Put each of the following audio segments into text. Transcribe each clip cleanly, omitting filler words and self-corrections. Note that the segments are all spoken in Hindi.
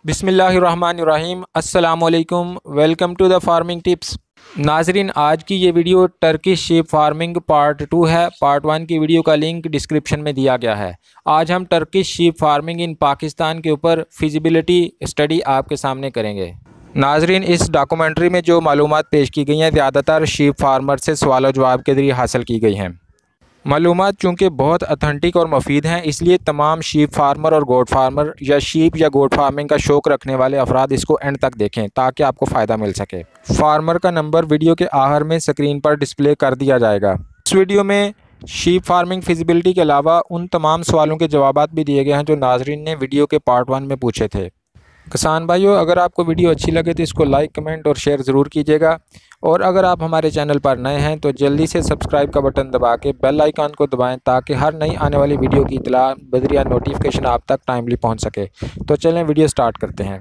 बिस्मिल्लाहिर्रहमानिर्रहीम अस्सलामुअलैकुम। Welcome to the farming tips. नाजरीन, आज की ये video Turkish sheep farming part 2 है। पार्ट 1 की वीडियो का लिंक डिस्क्रिप्शन में दिया गया है। आज हम Turkish sheep farming in Pakistan के ऊपर फिजिबिलिटी स्टडी आपके सामने करेंगे। नाजरीन, इस डॉक्यूमेंट्री में जो मालूमात पेश की गई हैं ज़्यादातर शीप फार्मर से सवाल और जवाब के ज़रिए हासिल की गई हैं। मालूमात चूँकि बहुत अथेंटिक और मुफीद हैं, इसलिए तमाम शीप फार्मर और गोट फार्मर या शीप या गोट फार्मिंग का शौक़ रखने वाले अफराद इसको एंड तक देखें ताकि आपको फ़ायदा मिल सके। फार्मर का नंबर वीडियो के आखिर में स्क्रीन पर डिस्प्ले कर दिया जाएगा। इस वीडियो में शीप फार्मिंग फिजिबिलिटी के अलावा उन तमाम सवालों के जवाबात भी दिए गए हैं जो नाजरीन ने वीडियो के पार्ट 1 में पूछे थे। किसान भाइयों, अगर आपको वीडियो अच्छी लगे तो इसको लाइक, कमेंट और शेयर ज़रूर कीजिएगा। और अगर आप हमारे चैनल पर नए हैं तो जल्दी से सब्सक्राइब का बटन दबा के बेल आइकन को दबाएं ताकि हर नई आने वाली वीडियो की इतला बजरिया नोटिफिकेशन आप तक टाइमली पहुंच सके। तो चलें वीडियो स्टार्ट करते हैं।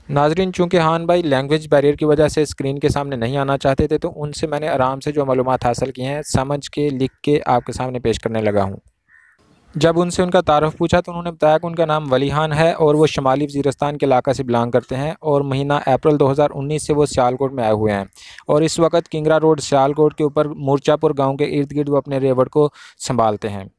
नाजरीन, चूँकि हान भाई लैंग्वेज बैरियर की वजह से स्क्रीन के सामने नहीं आना चाहते थे, तो उनसे मैंने आराम से जो मालूमात हासिल की हैं समझ के लिख के आपके सामने पेश करने लगा हूँ। जब उनसे उनका तारुफ पूछा तो उन्होंने बताया कि उनका नाम वलीहान है और वो शुमाली वज़ीरिस्तान के इलाका से बिलोंग करते हैं और महीना अप्रैल 2019 से वो सियालकोट में आए हुए हैं और इस वक्त किंगरा रोड सियालकोट के ऊपर मूर्चापुर गांव के इर्द गिर्द वो अपने रेवड़ को संभालते हैं।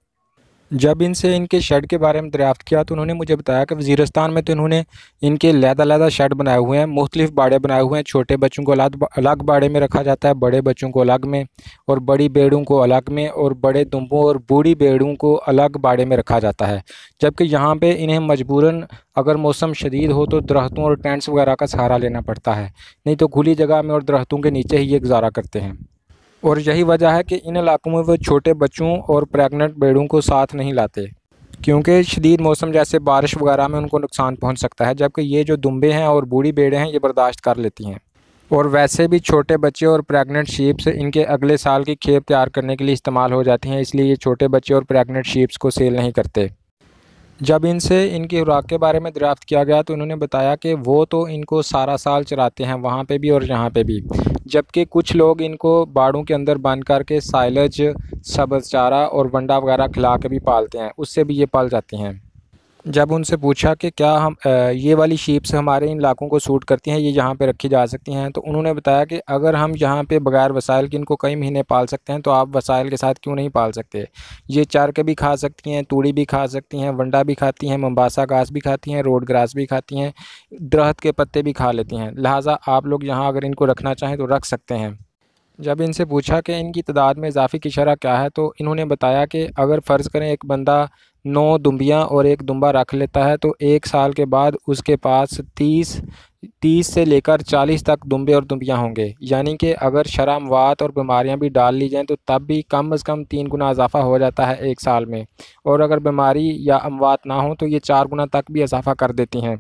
जब इनसे इनके शेड के बारे में दरियाफ्त किया तो उन्होंने मुझे बताया कि वज़ीरिस्तान में तो इन्होंने इनके लहदा शेड बनाए हुए हैं, मुख्तलिफ बाड़े बनाए हुए हैं। छोटे बच्चों को अलग बाड़े में रखा जाता है, बड़े बच्चों को अलग में, और बड़ी बेड़ों को अलग में, और बड़े दुम्बों और बूढ़ी बेड़ों को अलग बाड़े में रखा जाता है। जबकि यहाँ पे इन्हें मजबूरन अगर मौसम शदीद हो तो दरख्तों और टेंट्स वगैरह का सहारा लेना पड़ता है, नहीं तो खुली जगह में और दरख्तों के नीचे ही ये गुजारा करते हैं। और यही वजह है कि इन इलाकों में वो छोटे बच्चों और प्रेग्नेंट बेड़ों को साथ नहीं लाते, क्योंकि शदीद मौसम जैसे बारिश वगैरह में उनको नुकसान पहुंच सकता है। जबकि ये जो दुम्बे हैं और बूढ़ी बेड़ें हैं ये बर्दाश्त कर लेती हैं। और वैसे भी छोटे बच्चे और प्रेग्नेंट शीप्स इनके अगले साल की खेप तैयार करने के लिए इस्तेमाल हो जाती हैं, इसलिए ये छोटे बच्चे और प्रेग्नेंट शीप्स को सेल नहीं करते। जब इनसे इनकी खुराक के बारे में दरियाफ्त किया गया तो उन्होंने बताया कि वो तो इनको सारा साल चराते हैं, वहाँ पे भी और यहाँ पे भी। जबकि कुछ लोग इनको बाड़ों के अंदर बंद करके साइलेज, सब्ज़ चारा और वंडा वगैरह खिला के भी पालते हैं, उससे भी ये पाल जाती हैं। जब उनसे पूछा कि क्या हम ये वाली शीप्स हमारे इन इलाकों को सूट करती हैं, ये यहाँ पे रखी जा सकती हैं, तो उन्होंने बताया कि अगर हम यहाँ पे बगैर वसाइल के इनको कई महीने पाल सकते हैं तो आप वसाइल के साथ क्यों नहीं पाल सकते। ये चर के भी खा सकती हैं, तूड़ी भी खा सकती हैं, वंडा भी खाती हैं, मंबासा घास भी खाती हैं, रोड ग्रास भी खाती हैं, दरख्त के पत्ते भी खा लेती हैं। लिहाजा आप लोग यहाँ अगर इनको रखना चाहें तो रख सकते हैं। जब इनसे पूछा कि इनकी तादाद में इजाफ़े की शरह क्या है तो इन्होंने बताया कि अगर फ़र्ज़ करें एक बंदा 9 दुम्बियाँ और एक दुम्बा रख लेता है तो 1 साल के बाद उसके पास 30 से लेकर 40 तक दुम्बे और दुम्बियाँ होंगे। यानी कि अगर शरह अमवात और बीमारियाँ भी डाल ली जाएँ तो तब भी कम से कम 3 गुना इजाफ़ा हो जाता है 1 साल में, और अगर बीमारी या अमवात ना हो तो ये 4 गुना तक भी इजाफ़ा कर देती हैं।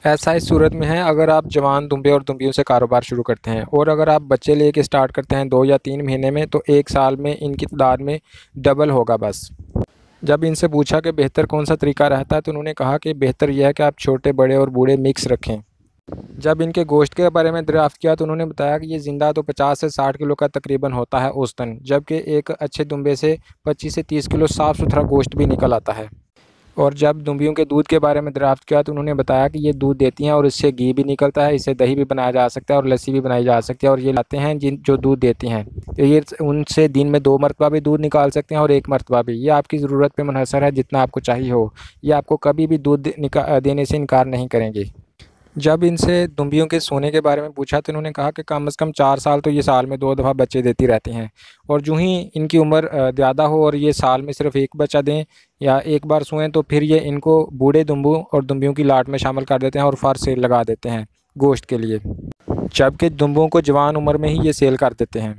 ऐसा इस सूरत में है अगर आप जवान दुम्बे और दुम्बियों से कारोबार शुरू करते हैं, और अगर आप बच्चे लेके स्टार्ट करते हैं 2 या 3 महीने में तो 1 साल में इनकी तादाद में डबल होगा बस। जब इनसे पूछा कि बेहतर कौन सा तरीका रहता है तो उन्होंने कहा कि बेहतर यह है कि आप छोटे, बड़े और बूढ़े मिक्स रखें। जब इनके गोश्त के बारे में दरियाफ्त किया तो उन्होंने बताया कि ये ज़िंदा तो 50 से 60 किलो का तकरीबन होता है औसतन, जबकि एक अच्छे दुम्बे से 25 से 30 किलो साफ़ सुथरा गोश्त भी निकल आता है। और जब दुम्बियों के दूध के बारे में दरियाफ्त किया तो उन्होंने बताया कि ये दूध देती हैं और इससे घी भी निकलता है, इससे दही भी बनाया जा सकता है और लस्सी भी बनाई जा सकती है। और ये लाते हैं जो दूध देती हैं तो ये उनसे दिन में 2 मरतबा भी दूध निकाल सकते हैं और 1 मरतबा भी। ये आपकी ज़रूरत पे मुनहसर है, जितना आपको चाहिए हो। ये आपको कभी भी दूध देने से इनकार नहीं करेंगे। जब इनसे दुम्बियों के सोने के बारे में पूछा तो इन्होंने कहा कि कम से कम 4 साल तो ये साल में 2 दफ़ा बच्चे देती रहती हैं, और जो ही इनकी उम्र ज़्यादा हो और ये साल में सिर्फ 1 बच्चा दें या 1 बार सोएं तो फिर ये इनको बूढ़े दुम्बों और दुम्बियों की लाट में शामिल कर देते हैं और फर सेल लगा देते हैं गोश्त के लिए, जबकि दुम्बों को जवान उम्र में ही ये सेल कर देते हैं।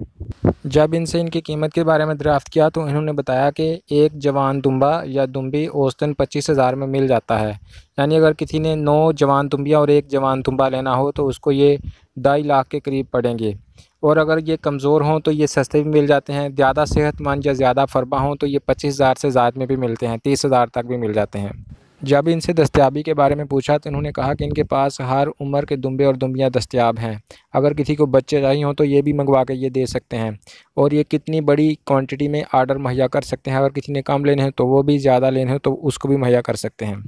जब इनसे इनकी कीमत के बारे में दरियाफ्त किया तो इन्होंने बताया कि एक जवान दुम्बा या दुम्बी औसतन 25,000 में मिल जाता है। यानी अगर किसी ने 9 जवान दुम्बियाँ और 1 जवान दुम्बा लेना हो तो उसको ये 2.5 लाख के करीब पड़ेंगे। और अगर ये कमज़ोर हों तो ये सस्ते भी मिल जाते हैं। ज़्यादा सेहतमंद या ज़्यादा फरबा हों तो ये 25,000 से ज़्यादा में भी मिलते हैं, 30,000 तक भी मिल जाते हैं। जब इनसे दस्तयाबी के बारे में पूछा तो इन्होंने कहा कि इनके पास हर उम्र के दुम्बे और दुम्बियाँ दस्तयाब हैं। अगर किसी को बच्चे चाहिए हों तो ये भी मंगवा के ये दे सकते हैं, और ये कितनी बड़ी क्वांटिटी में आर्डर मुहैया कर सकते हैं। अगर किसी ने कम लेने हैं तो वो भी, ज़्यादा लेने हैं तो उसको भी मुहैया कर सकते हैं।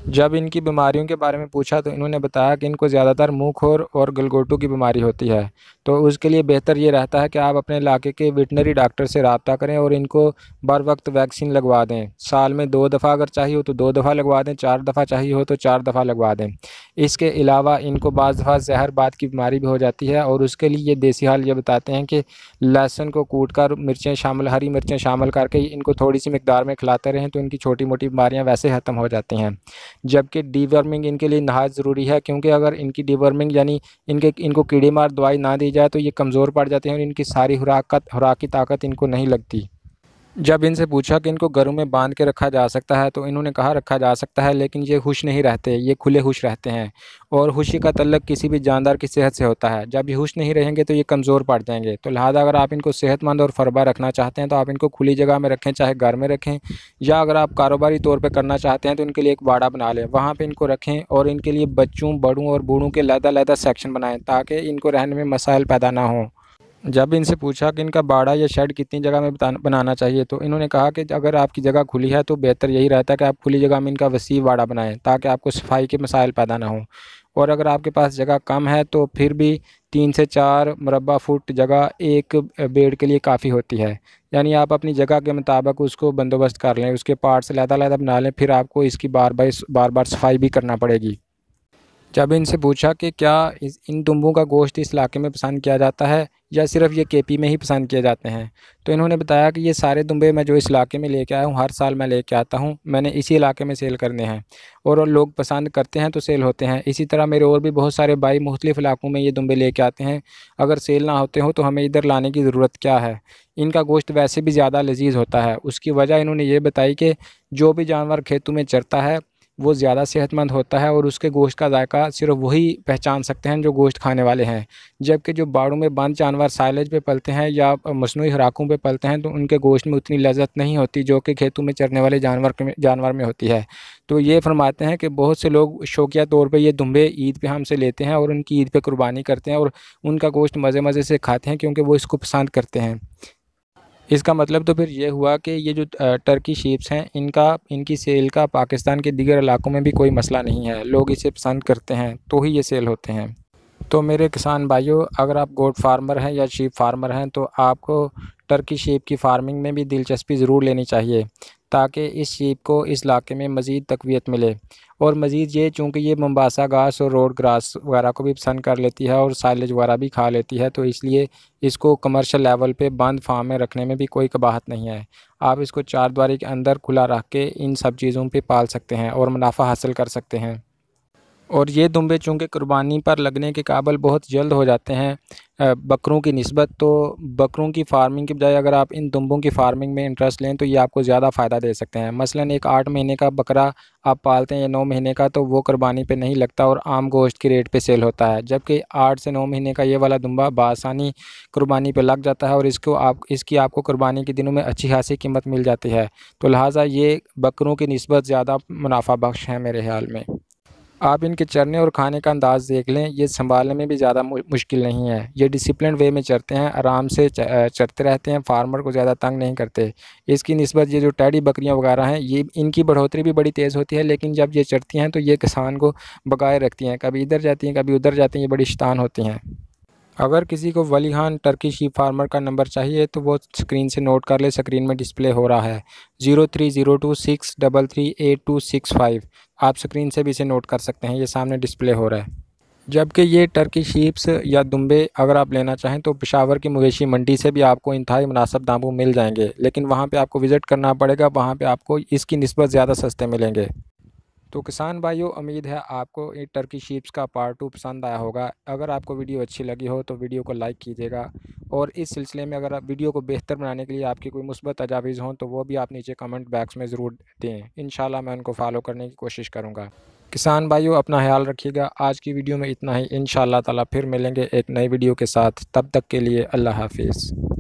जब इनकी बीमारियों के बारे में पूछा तो इन्होंने बताया कि इनको ज़्यादातर मुंह खुर और गलगोटू की बीमारी होती है। तो उसके लिए बेहतर ये रहता है कि आप अपने इलाके के वेटनरी डॉक्टर से रब्ता करें और इनको बर वक्त वैक्सीन लगवा दें। साल में 2 दफ़ा अगर चाहिए हो तो 2 दफ़ा लगवा दें, 4 दफ़ा चाहिए हो तो 4 दफ़ा लगवा दें। इसके अलावा इनको बाज़ दफ़ा ज़हरबाद की बीमारी भी हो जाती है और उसके लिए ये देसी हाल ये बताते हैं कि लहसुन को कूट कर हरी मिर्चें शामिल करके इनको थोड़ी सी मिकदार में खिलाते रहें तो इनकी छोटी मोटी बीमारियाँ वैसे ख़त्म हो जाती हैं। जबकि डीवर्मिंग इनके लिए नहायत ज़रूरी है, क्योंकि अगर इनकी डीवर्मिंग यानी इनको कीड़े मार दवाई ना दी जाए तो ये कमज़ोर पड़ जाते हैं और इनकी सारी खुराकी ताकत इनको नहीं लगती। जब इनसे पूछा कि इनको घरों में बांध के रखा जा सकता है तो इन्होंने कहा रखा जा सकता है, लेकिन ये खुश नहीं रहते, ये खुले खुश रहते हैं और खुशी का तल्लक किसी भी जानदार की सेहत से होता है। जब ये खुश नहीं रहेंगे तो ये कमज़ोर पड़ जाएंगे। तो लिहाजा अगर आप इनको सेहतमंद और फरबा रखना चाहते हैं तो आप इनको खुली जगह में रखें, चाहे घर में रखें या अगर आप कारोबारी तौर पर करना चाहते हैं तो इनके लिए एक बाड़ा बना लें, वहाँ पर इनको रखें और इनके लिए बच्चों बड़ों और बूढ़ों के अलग-अलग सेक्शन बनाएँ ताकि इनको रहने में मसाइल पैदा ना हों। जब इनसे पूछा कि इनका बाड़ा या शेड कितनी जगह में बनाना चाहिए तो इन्होंने कहा कि अगर आपकी जगह खुली है तो बेहतर यही रहता है कि आप खुली जगह में इनका वसी बाड़ा बनाएं ताकि आपको सफाई के मसाइल पैदा ना हों। और अगर आपके पास जगह कम है तो फिर भी 3 से 4 मुरब्बा फुट जगह एक बेड के लिए काफ़ी होती है। यानी आप अपनी जगह के मुताबिक उसको बंदोबस्त कर लें, उसके पार्ट्स अलग-अलग बना लें, फिर आपको इसकी बार बार सफाई भी करना पड़ेगी। जब इनसे पूछा कि क्या इन दुम्बों का गोश्त इस इलाके में पसंद किया जाता है या सिर्फ ये केपी में ही पसंद किए जाते हैं, तो इन्होंने बताया कि ये सारे दुम्बे मैं जो इस इलाके में लेके आया हूँ हर साल मैं लेके आता हूँ, मैंने इसी इलाके में सेल करने हैं और लोग पसंद करते हैं तो सेल होते हैं। इसी तरह मेरे और भी बहुत सारे भाई मुख्तलिफ़ इलाकों में ये दुम्बे लेके आते हैं। अगर सेल ना होते हो तो हमें इधर लाने की ज़रूरत क्या है। इनका गोश्त वैसे भी ज़्यादा लजीज होता है। उसकी वजह इन्होंने ये बताई कि जो भी जानवर खेतों में चरता है वो ज़्यादा सेहतमंद होता है और उसके गोश्त का जायका सिर्फ वही पहचान सकते हैं जो गोश्त खाने वाले हैं। जबकि जो बाड़ों में बंद जानवर साइलेज पे पलते हैं या मसनूई खुराकों पे पलते हैं तो उनके गोश्त में उतनी लज़्ज़त नहीं होती जो कि खेतों में चरने वाले जानवर में होती है। तो ये फरमाते हैं कि बहुत से लोग शौकिया तौर पे ये दुम्बे ईद पे हमसे लेते हैं और उनकी ईद पे कुर्बानी करते हैं और उनका गोश्त मज़े मज़े से खाते हैं क्योंकि वो इसको पसंद करते हैं। इसका मतलब तो फिर ये हुआ कि ये जो टर्की शीप्स हैं इनकी सेल का पाकिस्तान के दीगर इलाकों में भी कोई मसला नहीं है, लोग इसे पसंद करते हैं तो ही ये सेल होते हैं। तो मेरे किसान भाइयों, अगर आप गोट फार्मर हैं या शीप फार्मर हैं तो आपको टर्की शीप की फार्मिंग में भी दिलचस्पी ज़रूर लेनी चाहिए ताकि इस शीप को इस इलाके में मज़ीद तक़वियत मिले। और मज़ीद ये चूँकि ये मोम्बासा घास और रोड ग्रास वगैरह को भी पसंद कर लेती है और साइलेज वगैरह भी खा लेती है, तो इसलिए इसको कमर्शियल लेवल पे बंद फार्म में रखने में भी कोई कबाहत नहीं है। आप इसको चारदीवारी के अंदर खुला रख के इन सब चीज़ों पे पाल सकते हैं और मुनाफा हासिल कर सकते हैं। और ये दुम्बे चूँकि कुर्बानी पर लगने के काबिल बहुत जल्द हो जाते हैं बकरों की निस्बत, तो बकरों की फार्मिंग की बजाय अगर आप इन दुम्बों की फार्मिंग में इंटरेस्ट लें तो ये आपको ज़्यादा फ़ायदा दे सकते हैं। मसलन एक 8 महीने का बकरा आप पालते हैं या 9 महीने का, तो वो कुर्बानी पे नहीं लगता और आम गोश्त की रेट पे सेल होता है। जबकि 8 से 9 महीने का ये वाला दुम्बा बआसानी कुर्बानी पे लग जाता है और इसकी आपको कुर्बानी के दिनों में अच्छी खासी कीमत मिल जाती है। तो लिहाजा ये बकरों की निस्बत ज़्यादा मुनाफा बख्श है मेरे ख़्याल में। आप इनके चरने और खाने का अंदाज़ देख लें, ये सँभालने में भी ज़्यादा मुश्किल नहीं है। ये डिसिप्लिन वे में चरते हैं, आराम से चरते रहते हैं, फार्मर को ज़्यादा तंग नहीं करते। इसकी निस्बत ये जो टेडी बकरियां वगैरह हैं, ये इनकी बढ़ोतरी भी बड़ी तेज़ होती है, लेकिन जब ये चरती हैं तो ये किसान को भगाए रखती हैं, कभी इधर जाती हैं कभी उधर जाती हैं, ये बड़ी शैतान होती हैं। अगर किसी को वली खान टर्की शीप फार्मर का नंबर चाहिए तो वो स्क्रीन से नोट कर ले, स्क्रीन में डिस्प्ले हो रहा है 030263338265। आप स्क्रीन से भी इसे नोट कर सकते हैं, ये सामने डिस्प्ले हो रहा है। जबकि ये टर्की शीप्स या दुम्बे अगर आप लेना चाहें तो पेशावर की मवेशी मंडी से भी आपको इंतहाई मुनासिब दामों मिल जाएंगे, लेकिन वहाँ पे आपको विज़िट करना पड़ेगा, वहाँ पे आपको इसकी निस्बत ज़्यादा सस्ते मिलेंगे। तो किसान भाइयों, उम्मीद है आपको ये टर्की शीप्स का पार्ट 2 पसंद आया होगा। अगर आपको वीडियो अच्छी लगी हो तो वीडियो को लाइक कीजिएगा और इस सिलसिले में अगर आप वीडियो को बेहतर बनाने के लिए आपकी कोई मुस्बत तजावीज़ हों तो वो भी आप नीचे कमेंट बॉक्स में ज़रूर दें। इंशाल्लाह मैं उनको फॉलो करने की कोशिश करूँगा। किसान भाइयों, अपना ख्याल रखिएगा। आज की वीडियो में इतना ही। इंशाल्लाह ताला फिर मिलेंगे एक नई वीडियो के साथ। तब तक के लिए अल्लाह हाफिज़।